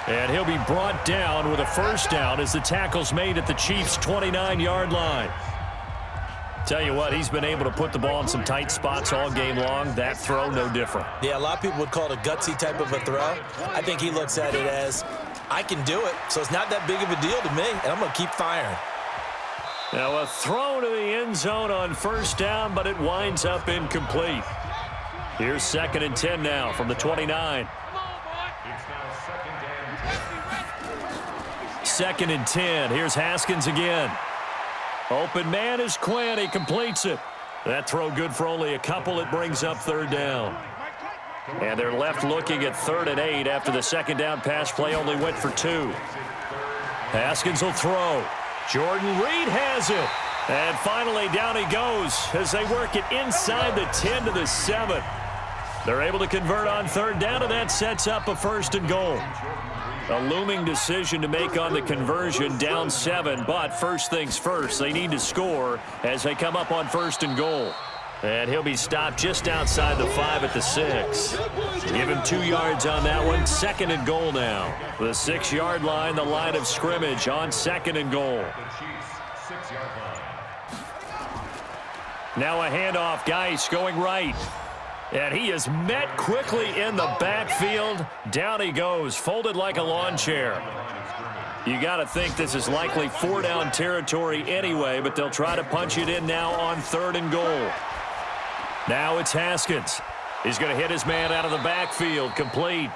And he'll be brought down with a 1st down as the tackle's made at the Chiefs' 29-yard line. Tell you what, he's been able to put the ball in some tight spots all game long. That throw, no different. Yeah, a lot of people would call it a gutsy type of a throw. I think he looks at it as, I can do it, so it's not that big of a deal to me, and I'm going to keep firing. Now a throw to the end zone on 1st down, but it winds up incomplete. Here's 2nd and 10 now from the 29. 2nd and 10. Here's Haskins again. Open man is Quinn. He completes it. That throw good for only a couple. It brings up third down. And they're left looking at 3rd and 8 after the second down pass play only went for 2. Haskins will throw. Jordan Reed has it. And finally down he goes as they work it inside the 10 to the 7. They're able to convert on 3rd down, and that sets up a 1st and goal. A looming decision to make on the conversion, down 7, but first things first, they need to score as they come up on 1st and goal. And he'll be stopped just outside the 5 at the 6. Give him 2 yards on that one. 2nd and goal now. The 6-yard line, the line of scrimmage on 2nd and goal. Now a handoff. Geis going right. And he is met quickly in the backfield. Down he goes, folded like a lawn chair. You got to think this is likely 4-down territory anyway, but they'll try to punch it in now on 3rd and goal. Now it's Haskins. He's going to hit his man out of the backfield, complete.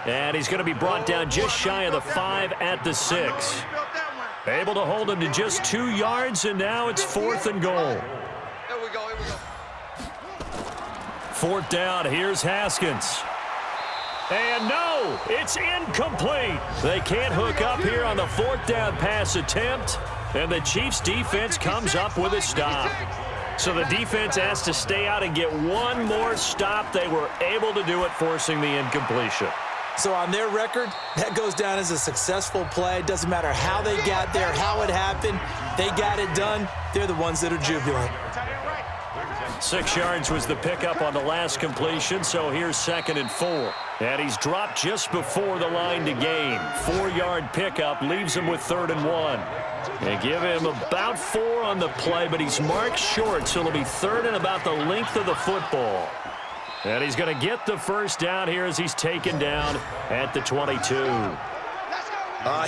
And he's going to be brought down just shy of the 5 at the 6. Able to hold him to just 2 yards, and now it's 4th and goal. Here we go, here we go. 4th down, here's Haskins. And no, it's incomplete. They can't hook up here on the 4th down pass attempt, and the Chiefs defense comes up with a stop. So the defense has to stay out and get one more stop. They were able to do it, forcing the incompletion. So on their record, that goes down as a successful play. It doesn't matter how they got there, how it happened. They got it done. They're the ones that are jubilant. 6 yards was the pickup on the last completion, so here's 2nd and 4. And he's dropped just before the line to gain. 4-yard pickup leaves him with 3rd and 1. They give him about 4 on the play, but he's marked short, so it'll be 3rd and about the length of the football. And he's going to get the 1st down here as he's taken down at the 22.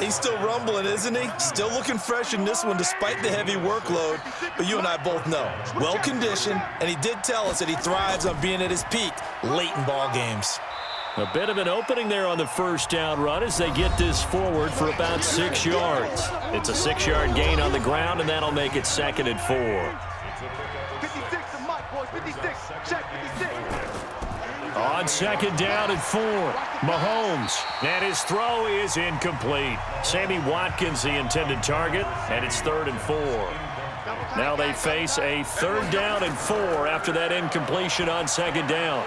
He's still rumbling, isn't he? Still looking fresh in this one despite the heavy workload. But you and I both know, well-conditioned, and he did tell us that he thrives on being at his peak late in ball games. A bit of an opening there on the 1st down run as they get this forward for about 6 yards. It's a 6-yard gain on the ground, and that'll make it 2nd and 4. 56 to Mike, boys. 56. Check 56. On 2nd down and 4, Mahomes, and his throw is incomplete. Sammy Watkins, the intended target, and it's 3rd and 4. Now they face a 3rd down and 4 after that incompletion on 2nd down.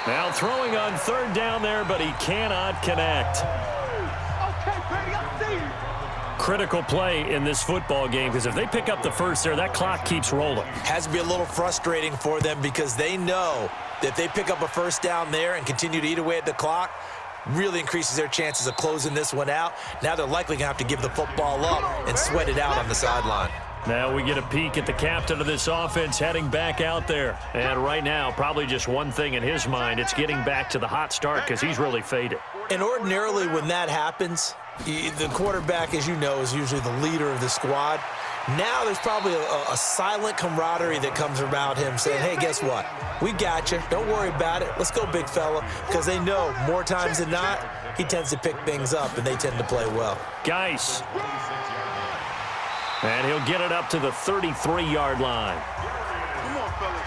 Now throwing on 3rd down there, but he cannot connect. Okay, Brady, I see you. Critical play in this football game, because if they pick up the 1st there, that clock keeps rolling. Has to be a little frustrating for them because they know that if they pick up a 1st down there and continue to eat away at the clock, really increases their chances of closing this one out. Now they're likely going to have to give the football up and sweat it out on the sideline. Now we get a peek at the captain of this offense heading back out there. And right now, probably just one thing in his mind. It's getting back to the hot start because he's really faded. And ordinarily when that happens, the quarterback, as you know, is usually the leader of the squad. Now there's probably a silent camaraderie that comes about him saying, hey, guess what? We got you. Don't worry about it. Let's go, big fella. Because they know more times than not, he tends to pick things up, and they tend to play well. Geis. And he'll get it up to the 33-yard line.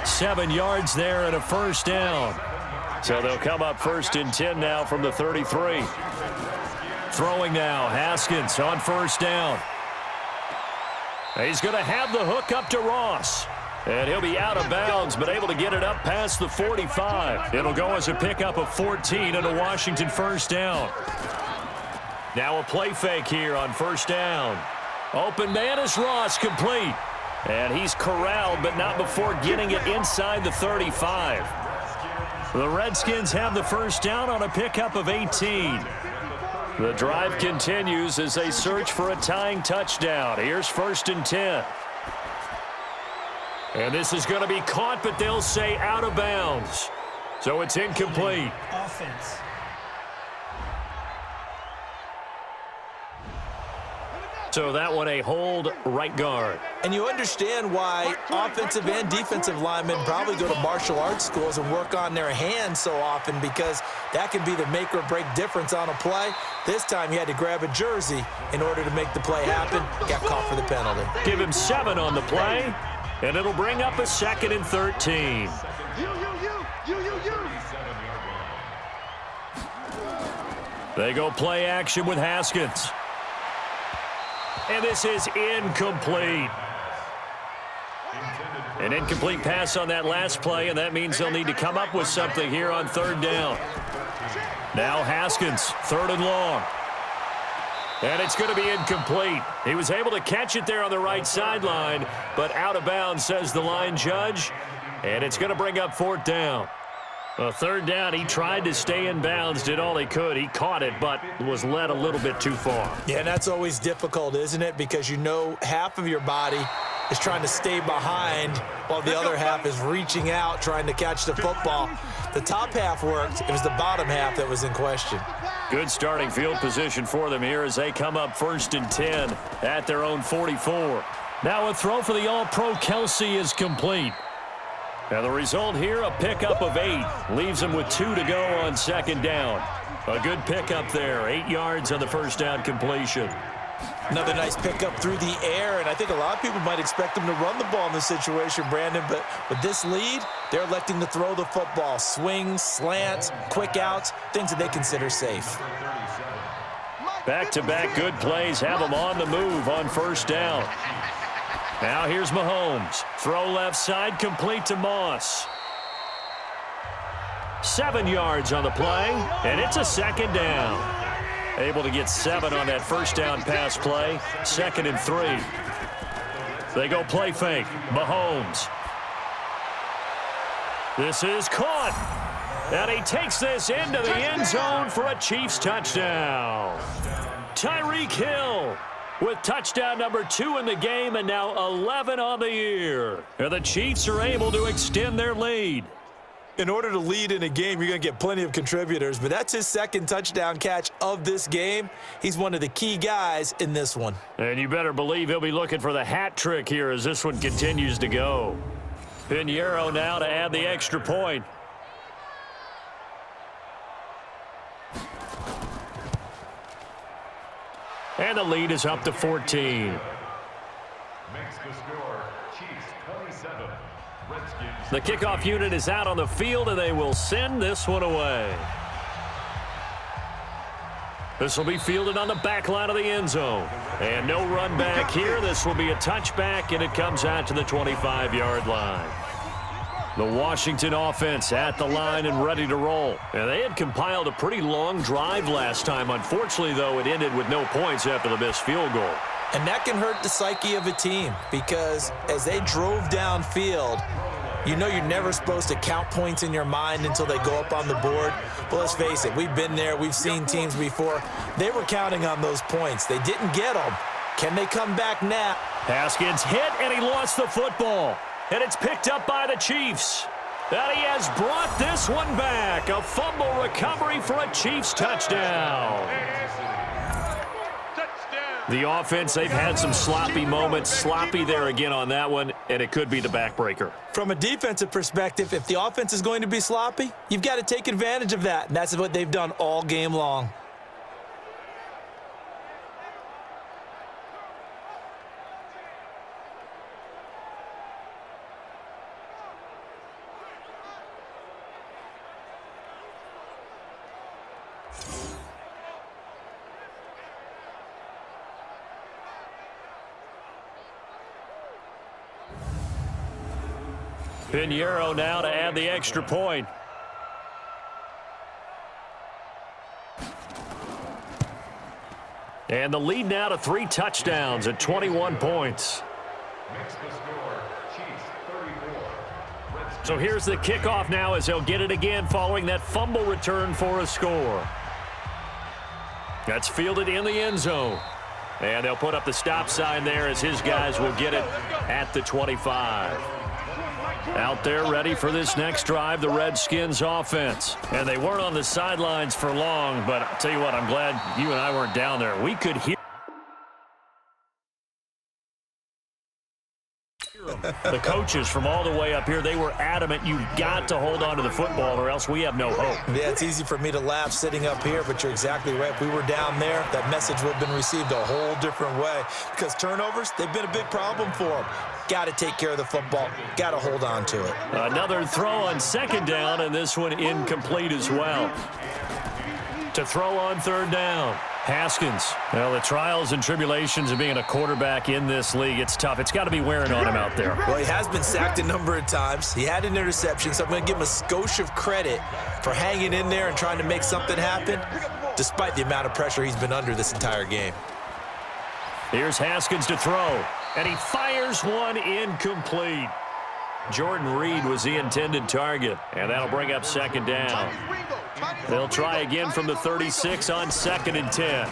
7 yards there and a 1st down. So they'll come up 1st and 10 now from the 33. Throwing now, Haskins on 1st down. He's going to have the hook up to Ross. And he'll be out of bounds, but able to get it up past the 45. It'll go as a pickup of 14 and a Washington 1st down. Now a play fake here on 1st down. Open man is Ross, complete. And he's corralled, but not before getting it inside the 35. The Redskins have the 1st down on a pickup of 18. The drive continues as they search for a tying touchdown. Here's 1st and 10. And this is going to be caught, but they'll say out of bounds. So it's incomplete. Offense. So that one a hold right guard. And you understand why offensive and defensive linemen probably go to martial arts schools and work on their hands so often because that can be the make or break difference on a play. This time he had to grab a jersey in order to make the play happen. Got caught for the penalty. Give him 7 on the play, and it'll bring up a 2nd and 13. They go play action with Haskins. And this is incomplete. An incomplete pass on that last play, and that means they'll need to come up with something here on 3rd down. Now Haskins, 3rd and long. And it's going to be incomplete. He was able to catch it there on the right sideline, but out of bounds, says the line judge. And it's going to bring up 4th down. 3rd down, he tried to stay in bounds, did all he could. He caught it, but was led a little bit too far. Yeah, and that's always difficult, isn't it? Because you know half of your body is trying to stay behind while the other half is reaching out, trying to catch the football. The top half worked. It was the bottom half that was in question. Good starting field position for them here as they come up 1st and 10 at their own 44. Now a throw for the All-Pro Kelsey is complete. And the result here, a pickup of 8. Leaves him with 2 to go on 2nd down. A good pickup there. 8 yards on the 1st down completion. Another nice pickup through the air, and I think a lot of people might expect him to run the ball in this situation, Brandon, but with this lead, they're electing to throw the football. Swings, slants, quick outs, things that they consider safe. Back-to-back good plays have them on the move on 1st down. Now here's Mahomes. Throw left side, complete to Moss. 7 yards on the play, and it's a 2nd down. Able to get 7 on that 1st down pass play. 2nd and 3. They go play fake. Mahomes. This is caught. And he takes this into the end zone for a Chiefs touchdown. Tyreek Hill with touchdown number 2 in the game, and now 11 on the year. And the Chiefs are able to extend their lead. In order to lead in a game, you're going to get plenty of contributors, but that's his 2nd touchdown catch of this game. He's one of the key guys in this one. And you better believe he'll be looking for the hat trick here as this one continues to go. Pinheiro now to add the extra point. And the lead is up to 14. Makes the score, Chiefs 27, Redskins. The kickoff unit is out on the field, and they will send this one away. This will be fielded on the back line of the end zone. And no run back here. This will be a touchback, and it comes out to the 25-yard line. The Washington offense at the line and ready to roll. And they had compiled a pretty long drive last time. Unfortunately, though, it ended with no points after the missed field goal. And that can hurt the psyche of a team because as they drove downfield, you know you're never supposed to count points in your mind until they go up on the board. But let's face it, we've been there. We've seen teams before. They were counting on those points. They didn't get them. Can they come back now? Haskins hit, and he lost the football. And it's picked up by the Chiefs. And he has brought this one back. A fumble recovery for a Chiefs touchdown. The offense, they've had some sloppy moments. Sloppy there again on that one, and it could be the backbreaker. From a defensive perspective, if the offense is going to be sloppy, you've got to take advantage of that. And that's what they've done all game long. Pinheiro now to add the extra point. And the lead now to 3 touchdowns at 21 points. So here's the kickoff now as they'll get it again following that fumble return for a score. That's fielded in the end zone. And they'll put up the stop sign there as his guys will get it at the 25. Out there ready for this next drive, the Redskins offense. And they weren't on the sidelines for long, but I'll tell you what, I'm glad you and I weren't down there. We could hear The coaches from all the way up here, they were adamant you've got to hold on to the football or else we have no hope. Yeah, it's easy for me to laugh sitting up here, but you're exactly right. If we were down there, that message would have been received a whole different way because turnovers, they've been a big problem for them. Got to take care of the football. Got to hold on to it. Another throw on second down, and this one incomplete as well. To throw on third down. Haskins. Well, the trials and tribulations of being a quarterback in this league, it's tough. It's got to be wearing on him out there. Well, he has been sacked a number of times. He had an interception, so I'm going to give him a skosh of credit for hanging in there and trying to make something happen, despite the amount of pressure he's been under this entire game. Here's Haskins to throw, and he fires one incomplete. Jordan Reed was the intended target, and that'll bring up second down. They'll try again from the 36 on 2nd and 10.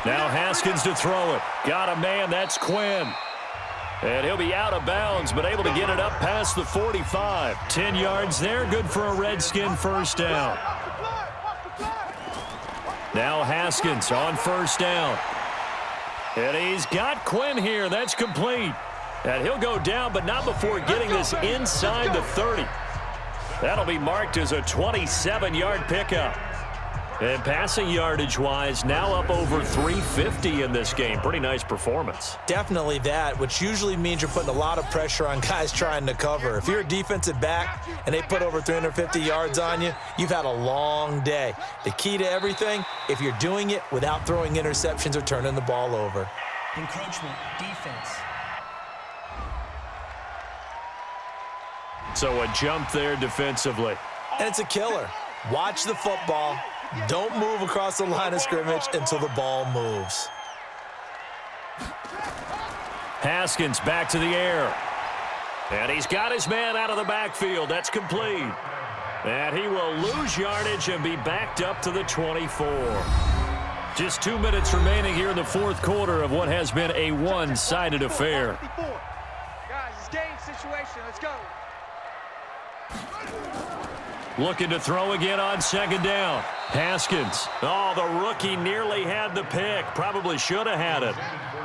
Now Haskins to throw it. Got a man, that's Quinn. And he'll be out of bounds, but able to get it up past the 45. 10 yards there, good for a Redskin first down. Now Haskins on first down. And he's got Quinn here, that's complete. And he'll go down, but not before getting this inside the 30. That'll be marked as a 27-yard pickup. And passing yardage-wise, now up over 350 in this game. Pretty nice performance. Definitely that, which usually means you're putting a lot of pressure on guys trying to cover. If you're a defensive back and they put over 350 yards on you, you've had a long day. The key to everything, if you're doing it without throwing interceptions or turning the ball over. Encroachment, defense. So a jump there defensively. And it's a killer. Watch the football. Don't move across the line of scrimmage until the ball moves. Haskins back to the air. And he's got his man out of the backfield. That's complete. And he will lose yardage and be backed up to the 24. Just 2 minutes remaining here in the fourth quarter of what has been a one-sided affair. Guys, it's game situation. Let's go. Looking to throw again on second down. Haskins. Oh, the rookie nearly had the pick. Probably should have had it.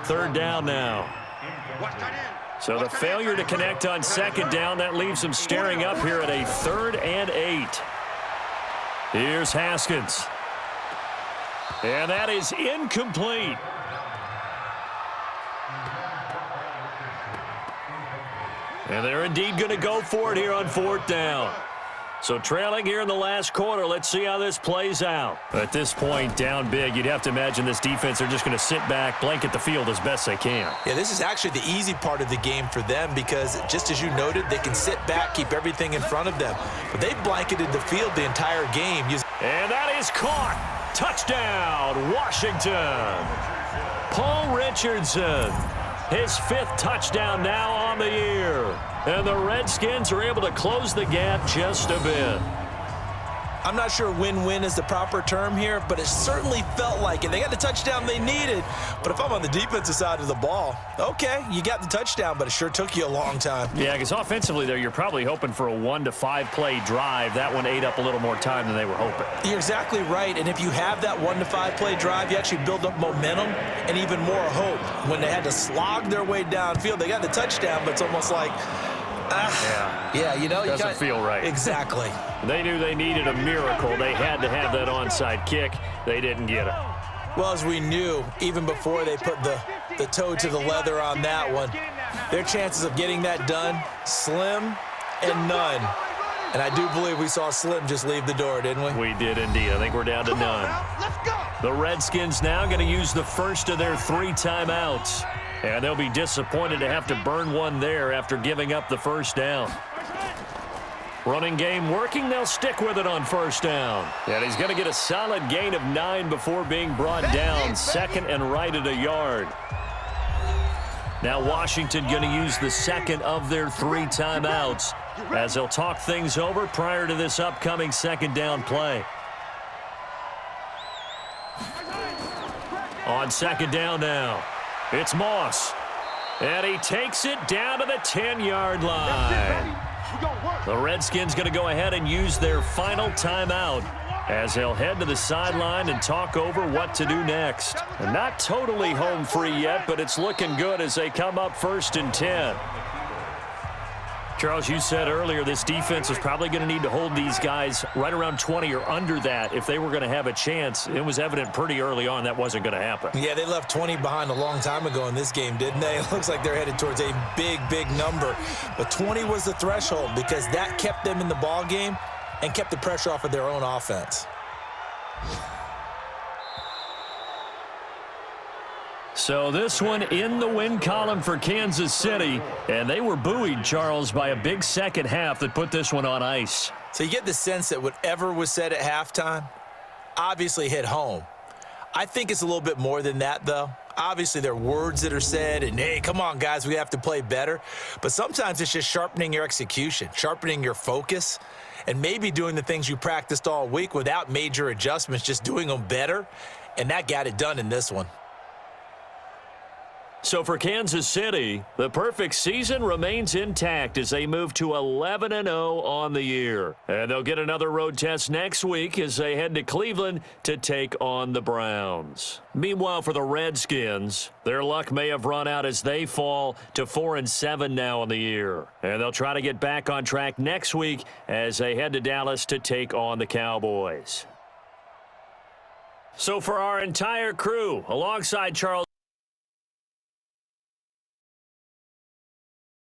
Third down now. So the failure to connect on second down, that leaves him staring up here at a 3rd and 8. Here's Haskins. And that is incomplete. And they're indeed going to go for it here on 4th down. So trailing here in the last quarter, let's see how this plays out. At this point, down big, you'd have to imagine this defense are just going to sit back, blanket the field as best they can. Yeah, this is actually the easy part of the game for them because, just as you noted, they can sit back, keep everything in front of them. But they've blanketed the field the entire game. And that is caught. Touchdown, Washington. Paul Richardson, his 5th touchdown now on the year. And the Redskins are able to close the gap just a bit. I'm not sure win-win is the proper term here, but it certainly felt like it. They got the touchdown they needed, but if I'm on the defensive side of the ball, okay, you got the touchdown, but it sure took you a long time. Yeah, because offensively there, you're probably hoping for a 1 to 5 play drive. That one ate up a little more time than they were hoping. You're exactly right, and if you have that 1 to 5 play drive, you actually build up momentum and even more hope. When they had to slog their way downfield, they got the touchdown, but it's almost like, yeah, you know, doesn't feel right. Exactly. They knew they needed a miracle. They had to have that onside kick. They didn't get it. Well, as we knew, even before they put the toe to the leather on that one, their chances of getting that done, slim and none. And I do believe we saw Slim just leave the door, didn't we? We did indeed. I think we're down to none. The Redskins now going to use the first of their 3 timeouts. And they'll be disappointed to have to burn one there after giving up the first down. Running game working. They'll stick with it on first down. And he's going to get a solid gain of 9 before being brought down. 2nd and right at a yard. Now Washington going to use the 2nd of their 3 timeouts as they'll talk things over prior to this upcoming 2nd down play. On 2nd down now, it's Moss. And he takes it down to the 10-yard line. The Redskins going to go ahead and use their final timeout as they'll head to the sideline and talk over what to do next. And not totally home free yet, but it's looking good as they come up 1st and 10. Charles, you said earlier this defense is probably going to need to hold these guys right around 20 or under that if they were going to have a chance. It was evident pretty early on that wasn't going to happen. Yeah, they left 20 behind a long time ago in this game, didn't they? It looks like they're headed towards a big, big number. But 20 was the threshold because that kept them in the ball game and kept the pressure off of their own offense. So this one in the win column for Kansas City, and they were buoyed, Charles, by a big second half that put this one on ice. So you get the sense that whatever was said at halftime obviously hit home. I think it's a little bit more than that, though. Obviously, there are words that are said, and, hey, come on, guys, we have to play better. But sometimes it's just sharpening your execution, sharpening your focus, and maybe doing the things you practiced all week without major adjustments, just doing them better, and that got it done in this one. So for Kansas City, the perfect season remains intact as they move to 11-0 on the year. And they'll get another road test next week as they head to Cleveland to take on the Browns. Meanwhile, for the Redskins, their luck may have run out as they fall to 4-7 now on the year. And they'll try to get back on track next week as they head to Dallas to take on the Cowboys. So for our entire crew, alongside Charles